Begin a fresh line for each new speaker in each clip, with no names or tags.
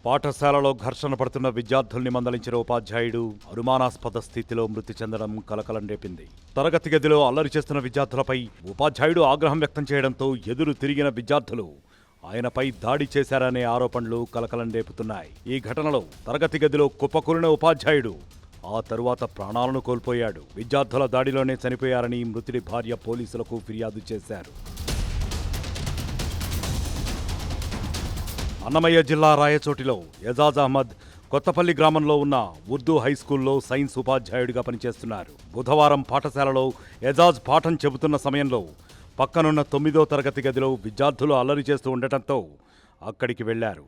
పాఠశాలలో ఘర్షణ పడుతున్న విద్యార్థుల్ని మందలించిన ఉపాధ్యాయుడు అనుమానాస్పద స్థితిలో మృతి చెందడం కలకలం రేపింది. తరగతి గదిలో అల్లరి చేస్తున్న విద్యార్థులపై ఉపాధ్యాయుడు ఆగ్రహం వ్యక్తం చేయడంతో ఎదురు తిరిగిన విద్యార్థులు ఆయనపై దాడి చేశారనే ఆరోపణలు కలకలం రేపుతున్నాయి. ఈ ఘటనలో తరగతి గదిలో కుప్పకూలిన ఉపాధ్యాయుడు ఆ తరువాత ప్రాణాలను కోల్పోయాడు. విద్యార్థుల దాడిలోనే చనిపోయారని మృతుడి భార్య పోలీసులకు ఫిర్యాదు చేశారు. అన్నమయ్య జిల్లా రాయచోటిలో ఎజాజ్ అహ్మద్ కొత్తపల్లి గ్రామంలో ఉన్న ఉర్దూ హైస్కూల్లో సైన్స్ ఉపాధ్యాయుడిగా పనిచేస్తున్నారు. బుధవారం పాఠశాలలో ఎజాజ్ పాఠం చెబుతున్న సమయంలో పక్కనున్న 9వ తరగతి గదిలో విద్యార్థులు అల్లరి చేస్తూ ఉండటంతో అక్కడికి వెళ్లారు.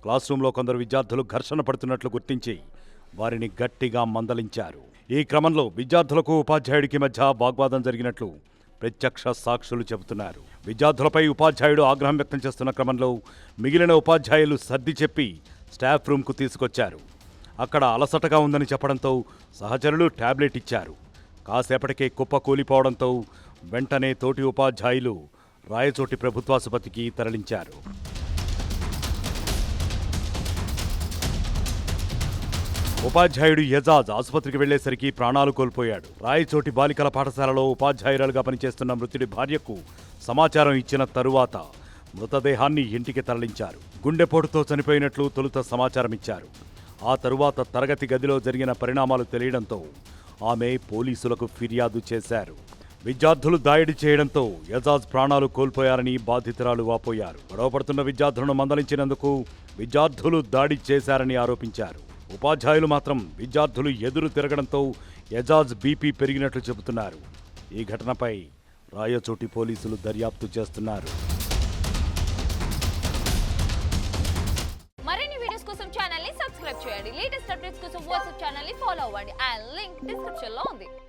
క్లాస్ రూంలో కొందరు విద్యార్థులు ఘర్షణ పడుతున్నట్లు గుర్తించి వారిని గట్టిగా మందలించారు. ఈ క్రమంలో విద్యార్థులకు ఉపాధ్యాయుడికి మధ్య వాగ్వాదం జరిగినట్లు ప్రత్యక్ష సాక్షులు చెబుతున్నారు. విద్యార్థులపై ఉపాధ్యాయుడు ఆగ్రహం వ్యక్తం చేస్తున్న క్రమంలో మిగిలిన ఉపాధ్యాయులు సర్ది చెప్పి స్టాఫ్ రూమ్కు తీసుకొచ్చారు. అక్కడ అలసటగా ఉందని చెప్పడంతో సహచరులు టాబ్లెట్ ఇచ్చారు. కాసేపటికే కుప్ప కూలిపోవడంతో వెంటనే తోటి ఉపాధ్యాయులు రాయచోటి ప్రభుత్వాసుపత్రికి తరలించారు. ఉపాధ్యాయుడు ఎజాజ్ ఆసుపత్రికి వెళ్లేసరికి ప్రాణాలు కోల్పోయాడు. రాయచోటి బాలికల పాఠశాలలో ఉపాధ్యాయురాలుగా పనిచేస్తున్న మృతుడి భార్యకు సమాచారం ఇచ్చిన తరువాత మృతదేహాన్ని ఇంటికి తరలించారు. గుండెపోటుతో చనిపోయినట్లు తొలుత సమాచారం ఇచ్చారు. ఆ తరువాత తరగతి గదిలో జరిగిన పరిణామాలు తెలియడంతో ఆమె పోలీసులకు ఫిర్యాదు చేశారు. విద్యార్థులు దాడి చేయడంతో ఎజాజ్ ప్రాణాలు కోల్పోయారని బాధితురాలు వాపోయారు. గొడవపడుతున్న విద్యార్థులను మందలించినందుకు విద్యార్థులు దాడి చేశారని ఆరోపించారు. ఉపాధ్యాయులు మాత్రం విద్యార్థులు ఎదురు తిరగడంతో ఎజాజ్ బీపీ పెరిగినట్లు చెబుతున్నారు. ఈ ఘటనపై రాయచోటి పోలీసులు దర్యాప్తు చేస్తున్నారు.
మరిన్ని వీడియోస్ కోసం ఛానల్ ని సబ్స్క్రైబ్ చేయండి. లేటెస్ట్ అప్డేట్స్ కోసం వాట్సాప్ ఛానల్ ని ఫాలో అవ్వండి. ఆ లింక్ డిస్క్రిప్షన్ లో ఉంది.